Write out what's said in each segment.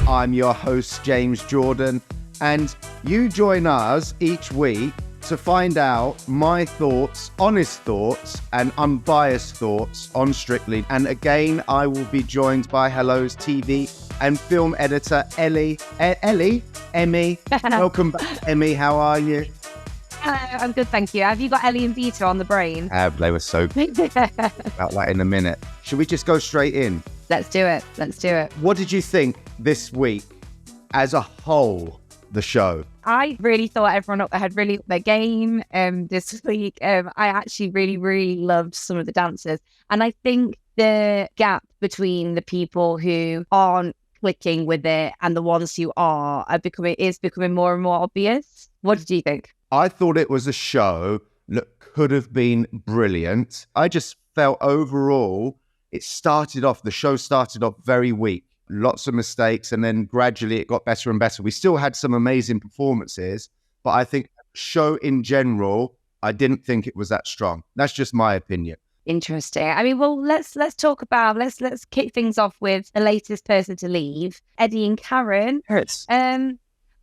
I'm your host, James Jordan, and you join us each week to find out my thoughts, honest thoughts, and unbiased thoughts on Strictly. And again, I will be joined by Hello's TV and film editor, Emmy. Welcome back, Emmy. How are you? Hello, I'm good, thank you. Have you got Ellie and Vito on the brain? They were so good. About that in a minute. Should we just go straight in? Let's do it. What did you think this week as a whole, the show? I really thought everyone had really upped their game this week. I actually really loved some of the dancers. And I think the gap between the people who aren't clicking with it and the ones who is becoming more and more obvious. What did you think? I thought it was a show that could have been brilliant. I just felt overall, the show started off very weak. Lots of mistakes, and then gradually it got better and better. We still had some amazing performances, but I think the show in general, I didn't think it was that strong. That's just my opinion. Interesting. I mean, well, let's talk about, let's kick things off with the latest person to leave, Eddie and Karen. Hurts.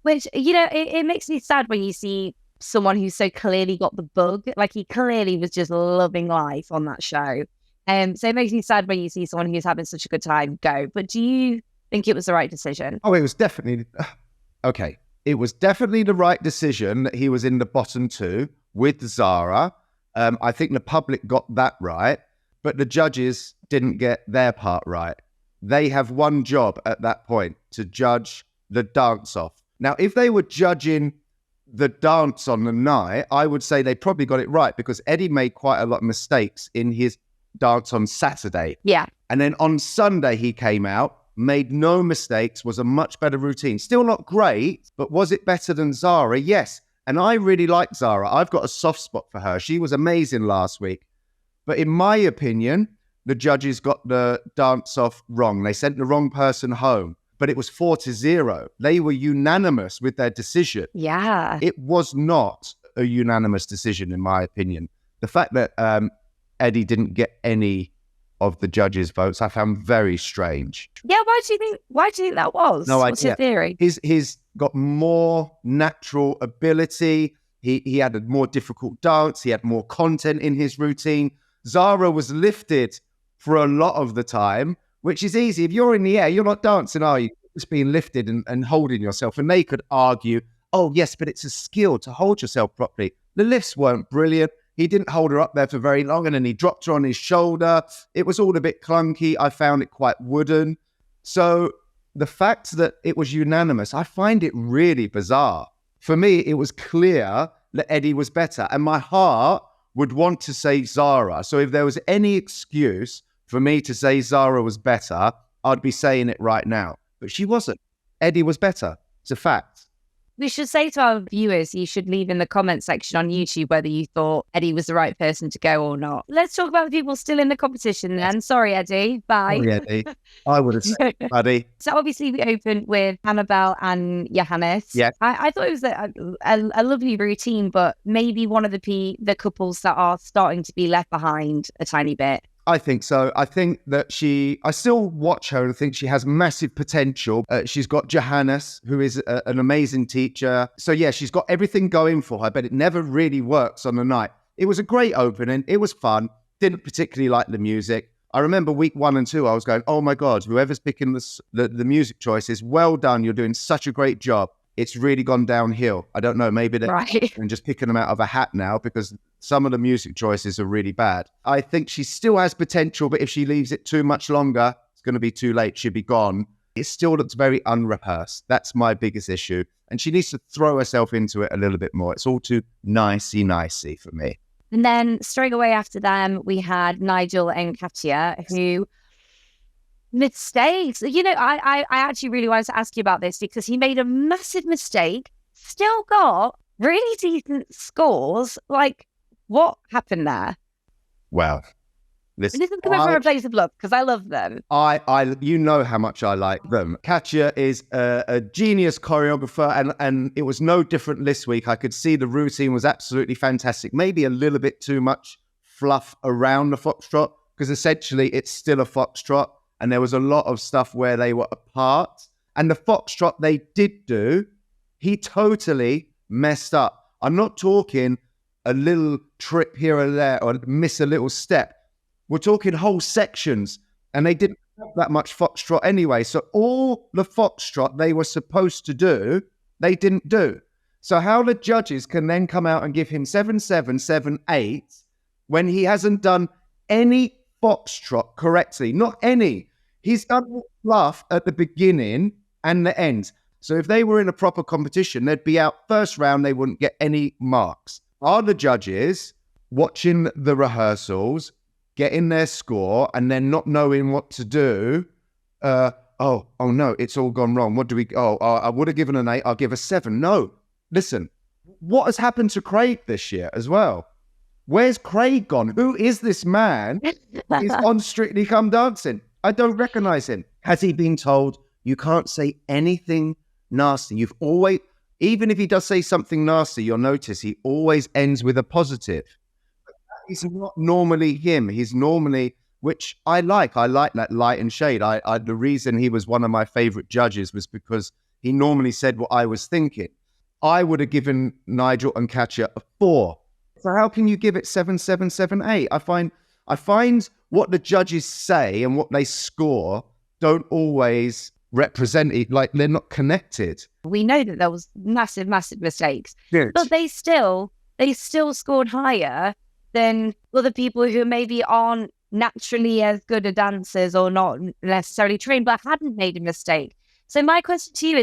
Which, you know, it makes me sad when you see someone who so clearly got the bug. Like, he clearly was just loving life on that show. So it makes me sad when you see someone who's having such a good time go. But do you think it was the right decision? Oh, it was definitely... Okay. It was definitely the right decision that he was in the bottom two with Zara. I think the public got that right, but the judges didn't get their part right. They have one job at that point, to judge the dance-off. Now, if they were judging the dance on the night, I would say they probably got it right, because Eddie made quite a lot of mistakes in his dance on Saturday. Yeah. And then on Sunday, he came out, made no mistakes, was a much better routine. Still not great, but was it better than Zara? Yes. And I really like Zara. I've got a soft spot for her. She was amazing last week. But in my opinion, the judges got the dance off wrong. They sent the wrong person home, but it was 4-0. They were unanimous with their decision. Yeah. It was not a unanimous decision, in my opinion. The fact that Eddie didn't get any of the judges' votes, I found very strange. Yeah, why do you think that was? No idea. What's your theory? He's got more natural ability. He had a more difficult dance. He had more content in his routine. Zara was lifted for a lot of the time, which is easy. If you're in the air, you're not dancing, are you? You're just being lifted and holding yourself. And they could argue, oh, yes, but it's a skill to hold yourself properly. The lifts weren't brilliant. He didn't hold her up there for very long, and then he dropped her on his shoulder. It was all a bit clunky. I found it quite wooden. So the fact that it was unanimous, I find it really bizarre. For me, it was clear that Eddie was better, and my heart would want to say Zara. So if there was any excuse for me to say Zara was better, I'd be saying it right now. But she wasn't. Eddie was better. It's a fact. We should say to our viewers, you should leave in the comment section on YouTube whether you thought Eddie was the right person to go or not. Let's talk about the people still in the competition then. Sorry, Eddie. Bye. Sorry, Eddie. I would have said, buddy. So obviously we opened with Annabelle and Yanes. Yeah. I thought it was a lovely routine, but maybe one of the couples that are starting to be left behind a tiny bit. I think so. I think that I still watch her and think she has massive potential. She's got Johannes, who is an amazing teacher. So yeah, she's got everything going for her, but it never really works on the night. It was a great opening. It was fun. Didn't particularly like the music. I remember week 1 and 2, I was going, oh my God, whoever's picking the music choices, well done. You're doing such a great job. It's really gone downhill. I don't know, maybe they're just picking them out of a hat now, because some of the music choices are really bad. I think she still has potential, but if she leaves it too much longer, it's going to be too late. She'll be gone. It still looks very unrehearsed. That's my biggest issue. And she needs to throw herself into it a little bit more. It's all too nicey for me. And then straight away after them, we had Nigel and Catcha, who... mistakes. You know, I actually really wanted to ask you about this, because he made a massive mistake, still got really decent scores. Like, what happened there? Well, this is coming from a place of love, because I love them. You know how much I like them. Catcha is a genius choreographer, and it was no different this week. I could see the routine was absolutely fantastic. Maybe a little bit too much fluff around the Foxtrot, because essentially it's still a Foxtrot. And there was a lot of stuff where they were apart. And the Foxtrot they did do, he totally messed up. I'm not talking a little trip here or there or miss a little step. We're talking whole sections, and they didn't have that much Foxtrot anyway. So all the Foxtrot they were supposed to do, they didn't do. So how the judges can then come out and give him 7-7, 7-8 when he hasn't done any Foxtrot correctly? Not any. He's done fluff at the beginning and the end. So if they were in a proper competition, they'd be out first round, they wouldn't get any marks. Are the judges watching the rehearsals, getting their score, and then not knowing what to do? Oh no, it's all gone wrong. What do we, I would have given an 8, I'll give a 7. No, listen, what has happened to Craig this year as well? Where's Craig gone? Who is this man? He's on Strictly Come Dancing. I don't recognize him. Has he been told, you can't say anything nasty? You've always, even if he does say something nasty, you'll notice he always ends with a positive. But that is not normally him. He's normally, which I like that light and shade. The reason he was one of my favorite judges was because he normally said what I was thinking. I would have given Nigel and Catcha a 4. So how can you give it 7-7, 7-8? I find what the judges say and what they score don't always represent it, like they're not connected. We know that there was massive mistakes, Yes. but they still scored higher than other people who maybe aren't naturally as good at dancers or not necessarily trained, but hadn't made a mistake. So my question to you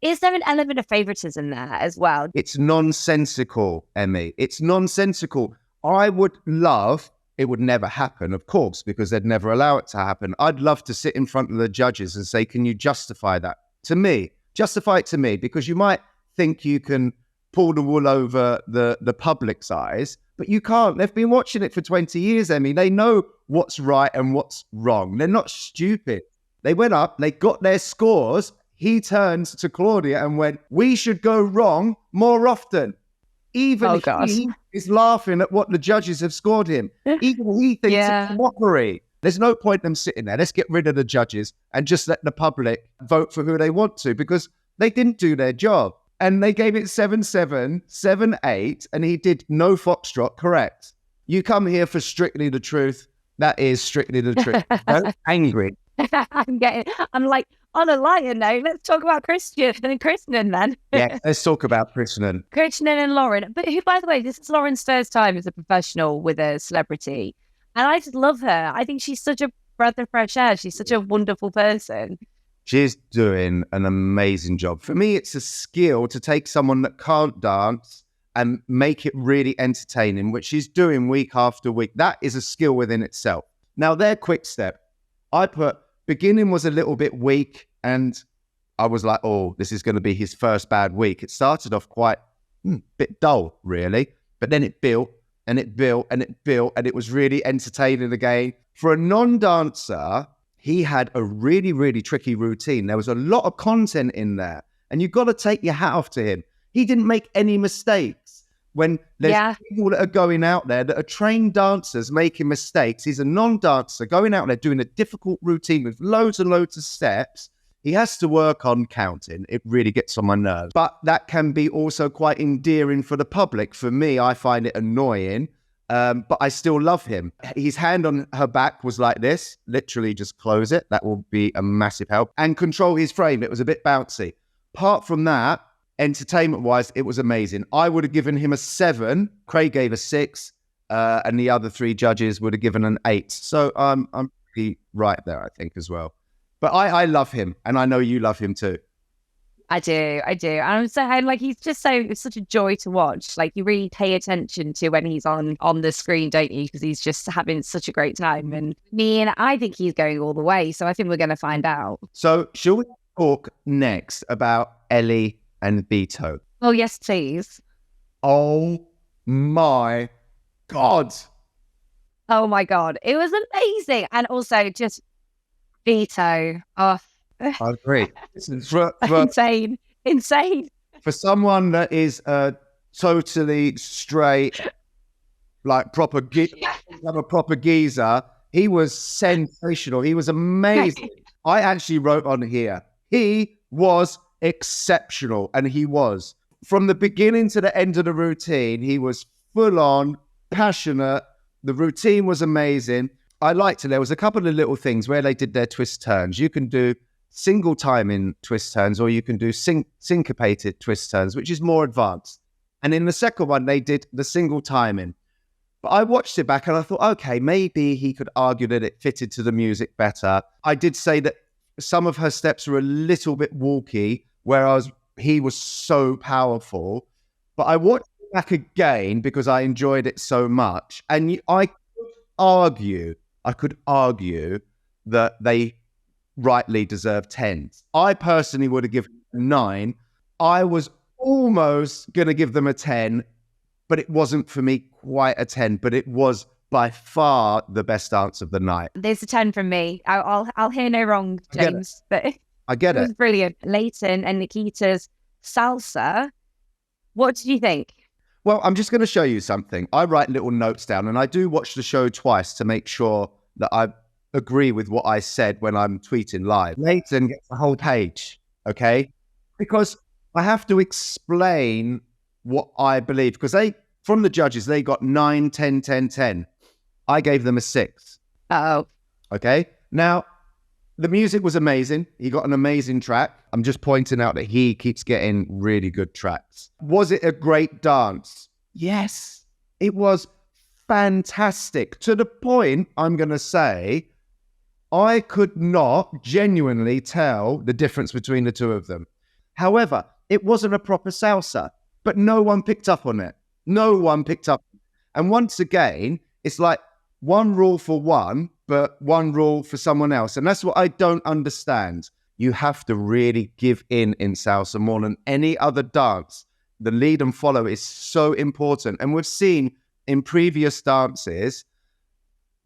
is there an element of favoritism there as well? It's nonsensical, Emmy. It's nonsensical. I would love, it would never happen, of course, because they'd never allow it to happen. I'd love to sit in front of the judges and say, can you justify that to me? Justify it to me, because you might think you can pull the wool over the public's eyes, but you can't. They've been watching it for 20 years, Emmy. They know what's right and what's wrong. They're not stupid. They went up, they got their scores. He turns to Claudia and went, we should go wrong more often. Even he is laughing at what the judges have scored him. Even he thinks it's mockery. There's no point in them sitting there. Let's get rid of the judges and just let the public vote for who they want to, because they didn't do their job. And they gave it 7-7, 7-8, and he did no Foxtrot correct. You come here for strictly the truth. That is strictly the truth. I'm angry. I'm like, on a lighter note, let's talk about Krishnan then. Yeah, let's talk about Krishnan. Krishnan and Lauren. But who, by the way, this is Lauren's first time as a professional with a celebrity. And I just love her. I think she's such a breath of fresh air. She's such a wonderful person. She's doing an amazing job. For me, it's a skill to take someone that can't dance and make it really entertaining, which she's doing week after week. That is a skill within itself. Now, their quick step, I put beginning was a little bit weak, and I was like, oh, this is going to be his first bad week. It started off quite bit dull, really, but then it built and it built and it built, and it was really entertaining again. For a non-dancer, he had a really, really tricky routine. There was a lot of content in there, and you've got to take your hat off to him. He didn't make any mistakes. When there's people that are going out there that are trained dancers making mistakes, he's a non-dancer going out there doing a difficult routine with loads and loads of steps. He has to work on counting. It really gets on my nerves. But that can be also quite endearing for the public. For me, I find it annoying, but I still love him. His hand on her back was like this. Literally just close it. That will be a massive help. And control his frame. It was a bit bouncy. Apart from that, entertainment-wise, it was amazing. I would have given him a 7. Craig gave a 6. And the other 3 judges would have given an 8. So I'm pretty right there, I think, as well. But I love him, and I know you love him too. I do. And I'm so like, he's just it's such a joy to watch. Like, you really pay attention to when he's on the screen, don't you? Because he's just having such a great time. And I think he's going all the way. So I think we're going to find out. So shall we talk next about Ellie and Vito? Oh, yes, please. Oh my God. Oh my God. It was amazing. And also just Vito. Oh, I agree. Insane. For someone that is totally straight, like proper geezer, he was sensational. He was amazing. I actually wrote on here, He was exceptional, and he was. From the beginning to the end of the routine, he was full on, passionate. The routine was amazing. I liked it. There was a couple of little things where they did their twist turns. You can do single timing twist turns, or you can do syncopated twist turns, which is more advanced. And in the second one, they did the single timing. But I watched it back and I thought, okay, maybe he could argue that it fitted to the music better. I did say that some of her steps were a little bit walky, whereas he was so powerful. But I watched it back again because I enjoyed it so much. And I could argue that they rightly deserve 10s. I personally would have given them 9. I was almost going to give them a 10, but it wasn't for me quite a 10, but it was by far the best dance of the night. There's a 10 from me. I'll hear no wrong, James, but I get it. It was brilliant. Leighton and Nikita's salsa. What did you think? Well, I'm just going to show you something. I write little notes down, and I do watch the show twice to make sure that I agree with what I said when I'm tweeting live. Leighton gets the whole page, okay? Because I have to explain what I believe. Because from the judges, they got 9, 10, 10, 10. I gave them a 6. Uh-oh. Okay? Now, the music was amazing. He got an amazing track. I'm just pointing out that he keeps getting really good tracks. Was it a great dance? Yes, it was fantastic. To the point, I'm going to say, I could not genuinely tell the difference between the two of them. However, it wasn't a proper salsa, but no one picked up on it. No one picked up. And once again, it's like one rule for one, but one rule for someone else. And that's what I don't understand. You have to really give in salsa more than any other dance. The lead and follow is so important. And we've seen in previous dances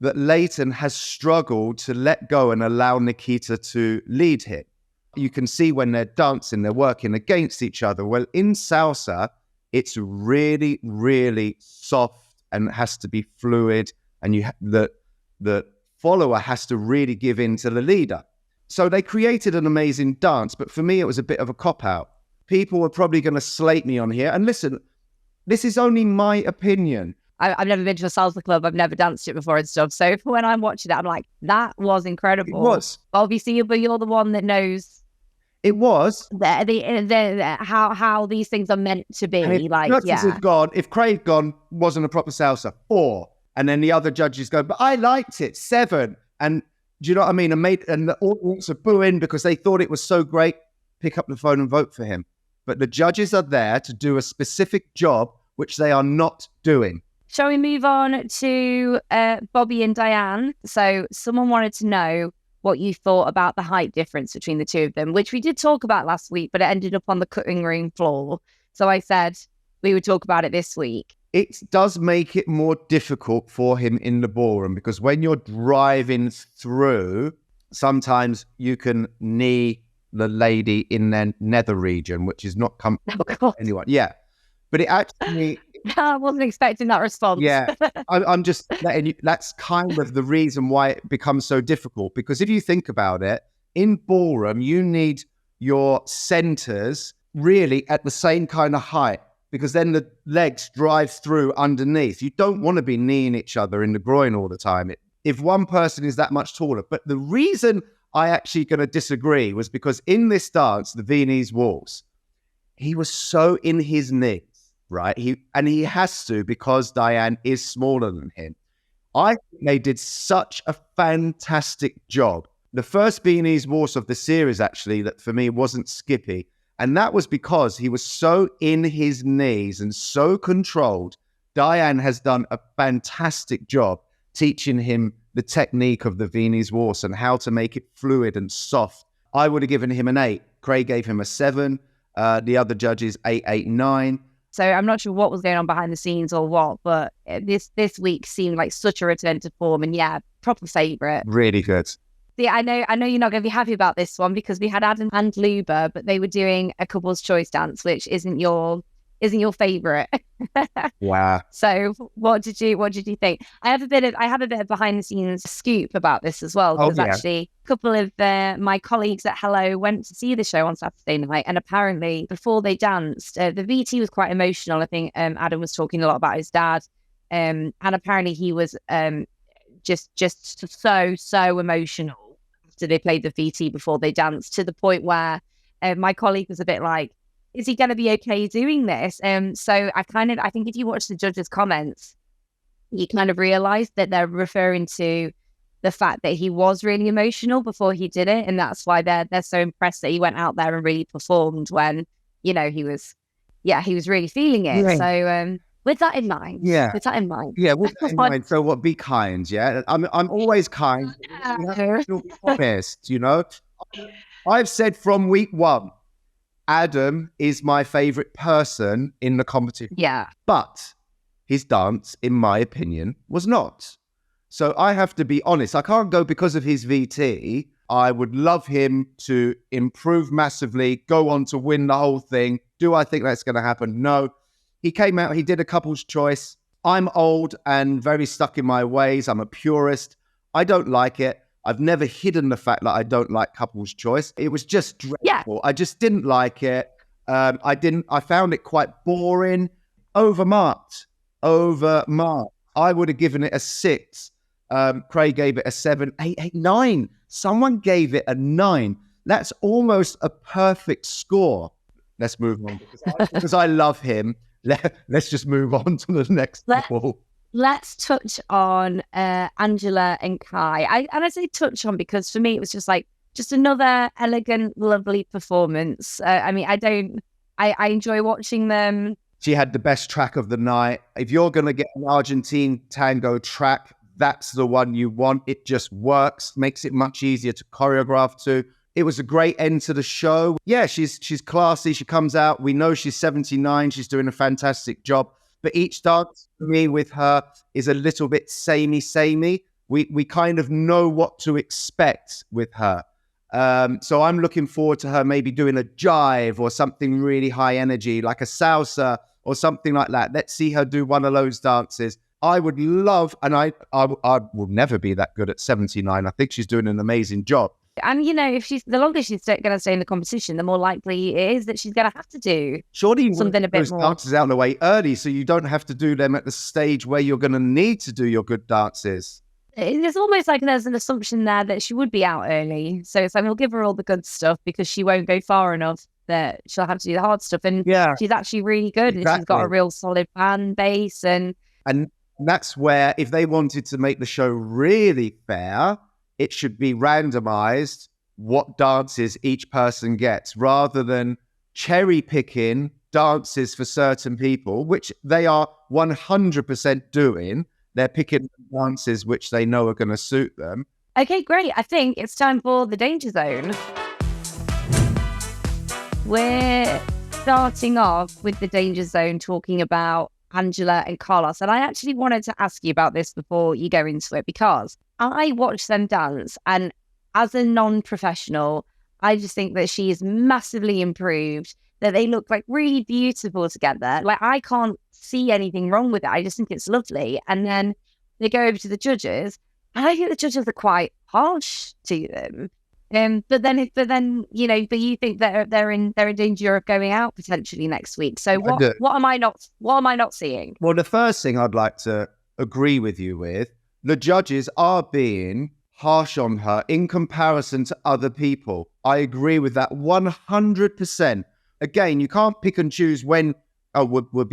that Leighton has struggled to let go and allow Nikita to lead him. You can see when they're dancing, they're working against each other. Well, in salsa, it's really, really soft and has to be fluid. And the follower has to really give in to the leader. So they created an amazing dance, but for me, it was a bit of a cop-out. People were probably going to slate me on here. And listen, this is only my opinion. I've never been to a salsa club. I've never danced it before and stuff. So when I'm watching that, I'm like, that was incredible. It was. Obviously, but you're the one that knows. It was. How these things are meant to be. And if judges had gone, if Craig gone wasn't a proper salsa, 4. And then the other judges go, but I liked it, 7. And do you know what I mean? And the audience are booing because they thought it was so great. Pick up the phone and vote for him. But the judges are there to do a specific job, which they are not doing. Shall we move on to Bobby and Diane? So someone wanted to know what you thought about the height difference between the two of them, which we did talk about last week, but it ended up on the cutting room floor. So I said we would talk about it this week. It does make it more difficult for him in the ballroom because when you're driving through, sometimes you can knee the lady in their nether region, which is not comfortable for anyone. Yeah. But it actually... I wasn't expecting that response. Yeah, I'm just letting you, that's kind of the reason why it becomes so difficult. Because if you think about it, in ballroom, you need your centers really at the same kind of height because then the legs drive through underneath. You don't want to be kneeing each other in the groin all the time if one person is that much taller. But the reason I actually going to disagree was because in this dance, the Viennese waltz, he was so in his knee. Right, he has to because Diane is smaller than him. I think they did such a fantastic job. The first Viennese waltz of the series, actually, that for me wasn't skippy, and that was because he was so in his knees and so controlled. Diane has done a fantastic job teaching him the technique of the Viennese waltz and how to make it fluid and soft. I would have given him an 8. Craig gave him a 7. The other judges 8, 8, 9. So I'm not sure what was going on behind the scenes or what, but this week seemed like such a return to form, and yeah, proper favourite. Really good. Yeah, I know you're not going to be happy about this one because we had Adam and Lubo, but they were doing a couple's choice dance, which isn't your isn't your favorite. Wow. So what did you think? I have a bit of behind the scenes scoop about this as well, because actually a couple of my colleagues at Hello went to see the show on Saturday night, and apparently before they danced, the VT was quite emotional. I think Adam was talking a lot about his dad, and apparently he was just so emotional after they played the VT before they danced, to the point where my colleague was a bit like, is he going to be okay doing this? So I think if you watch the judges' comments, you kind of realize that they're referring to the fact that he was really emotional before he did it, and that's why they're so impressed that he went out there and really performed when, he was really feeling it. Yeah. So with that in mind, with that in mind. So what? Be kind, yeah. I'm always kind. You have to be honest, I've said from week one, Adam is my favorite person in the competition. Yeah. But his dance, in my opinion, was not. So I have to be honest. I can't go because of his VT. I would love him to improve massively, go on to win the whole thing. Do I think that's going to happen? No. He came out, he did a couple's choice. I'm old and very stuck in my ways. I'm a purist. I don't like it. I've never hidden the fact that I don't like couple's choice. It was just dreadful. Yeah. I just didn't like it. I found it quite boring. Overmarked. I would have given it a 6. Craig gave it a 7, 8, 8, 9. Someone gave it a 9. That's almost a perfect score. Let's move on because I love him. Let's just move on to the next people. Let's touch on Angela and Kai. I say touch on because for me it was just another elegant, lovely performance. I enjoy watching them. She had the best track of the night. If you're going to get an Argentine tango track, that's the one you want. It just works, makes it much easier to choreograph to. It was a great end to the show. Yeah, she's classy. She comes out. We know she's 79. She's doing a fantastic job. But each dance for me with her is a little bit samey. We kind of know what to expect with her. So I'm looking forward to her maybe doing a jive or something really high energy, like a salsa or something like that. Let's see her do one of those dances. I would love, and I will never be that good at 79. I think she's doing an amazing job. And, if the longer she's going to stay in the competition, the more likely it is that she's going to have to do something a bit more. Dances out of the way early, so you don't have to do them at the stage where you're going to need to do your good dances. It's almost like there's an assumption there that she would be out early. So it's like, we'll give her all the good stuff because she won't go far enough that she'll have to do the hard stuff. And she's actually really good. Exactly. And she's got a real solid fan base. And that's where, if they wanted to make the show really fair, it should be randomized what dances each person gets rather than cherry picking dances for certain people, which they are 100% doing. They're picking dances which they know are going to suit them. Okay, great. I think it's time for the Danger Zone. We're starting off with the Danger Zone talking about Angela and Carlos. And I actually wanted to ask you about this before you go into it, because I watched them dance, and as a non-professional, I just think that she is massively improved, that they look like really beautiful together. Like, I can't see anything wrong with it. I just think it's lovely. And then they go over to the judges, and I think the judges are quite harsh to them. But you think that they're in danger of going out potentially next week. So what am I not seeing? Well, the first thing I'd like to agree with you with, the judges are being harsh on her in comparison to other people. I agree with that 100%. Again, you can't pick and choose when we'll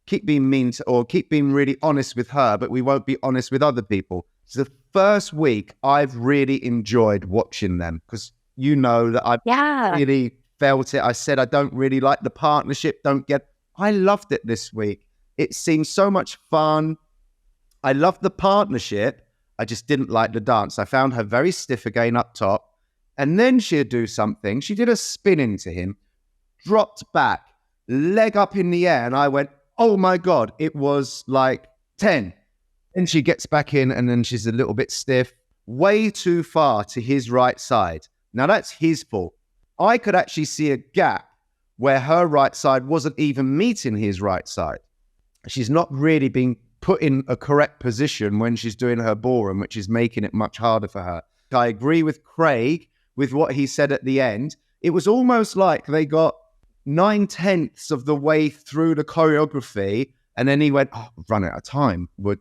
keep being mean or keep being really honest with her, but we won't be honest with other people. So the first week, I've really enjoyed watching them because you know that I've really felt it. I said I don't really like the partnership. I loved it this week. It seemed so much fun. I loved the partnership. I just didn't like the dance. I found her very stiff again up top. And then she'd do something. She did a spin into him, dropped back, leg up in the air. And I went, oh my God, it was like 10. And she gets back in and then she's a little bit stiff, way too far to his right side. Now that's his fault. I could actually see a gap where her right side wasn't even meeting his right side. She's not really being put in a correct position when she's doing her ballroom, which is making it much harder for her. I agree with Craig with what he said at the end. It was almost like they got 9/10 of the way through the choreography, and then he went, "Oh, we've run out of time. We're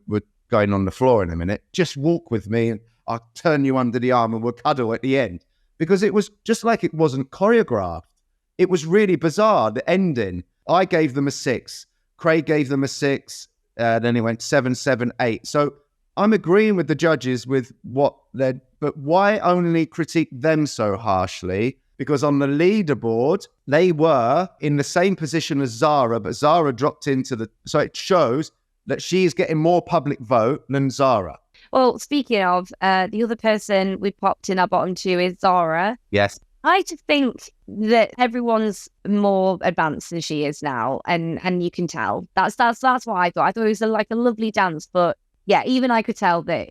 going on the floor in a minute. Just walk with me and I'll turn you under the arm and we'll cuddle at the end." Because it was just like it wasn't choreographed. It was really bizarre, the ending. I gave them a 6. Craig gave them a 6. Then he went 7, 7, 8. So I'm agreeing with the judges with what they're, but why only critique them so harshly? Because on the leaderboard, they were in the same position as Zara, but Zara dropped into the... So it shows that she's getting more public vote than Zara. Well, speaking of, the other person we popped in our bottom 2 is Zara. Yes. I just think that everyone's more advanced than she is now, and you can tell. That's what I thought. I thought it was like a lovely dance, but yeah, even I could tell that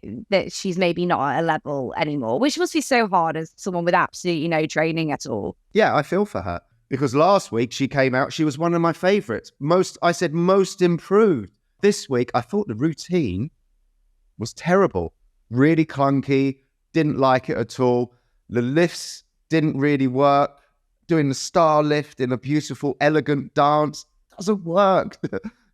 she's maybe not at a level anymore, which must be so hard as someone with absolutely no training at all. Yeah, I feel for her. Because last week she came out, she was one of my favourites. I said most improved. This week, I thought the routine was terrible. Really clunky, didn't like it at all. The lifts didn't really work. Doing the star lift in a beautiful, elegant dance doesn't work.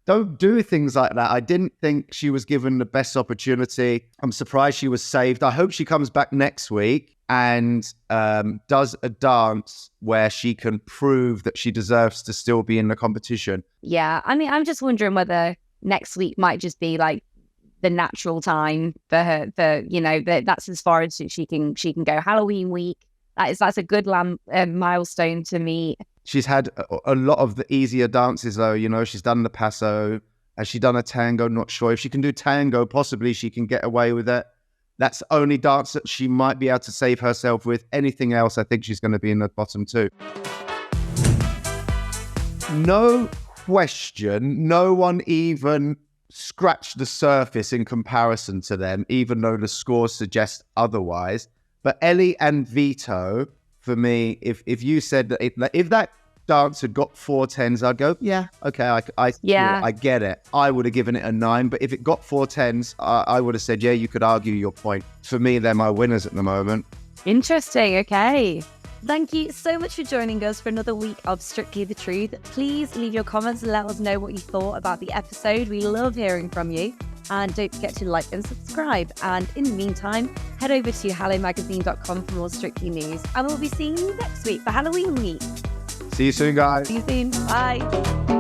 Don't do things like that. I didn't think she was given the best opportunity. I'm surprised she was saved. I hope she comes back next week and does a dance where she can prove that she deserves to still be in the competition. Yeah, I mean, I'm just wondering whether next week might just be like the natural time for her. That's as far as she can go. Halloween week. That's a good milestone to meet. She's had a lot of the easier dances, though. She's done the Paso. Has she done a tango? Not sure. If she can do tango, possibly she can get away with it. That's the only dance that she might be able to save herself with. Anything else, I think she's going to be in the bottom 2. No question, no one even scratched the surface in comparison to them, even though the scores suggest otherwise. But Ellie and Vito, for me, if you said that if that dance had got 4 10s, I'd go, yeah, okay, I get it. I would have given it a 9, but if it got 4 10s, I would have said, yeah, you could argue your point. For me, they're my winners at the moment. Interesting, okay. Thank you so much for joining us for another week of Strictly the Truth. Please leave your comments and let us know what you thought about the episode. We love hearing from you. And don't forget to like and subscribe. And in the meantime, head over to hellomagazine.com for more Strictly news. And we'll be seeing you next week for Halloween week. See you soon, guys. See you soon. Bye.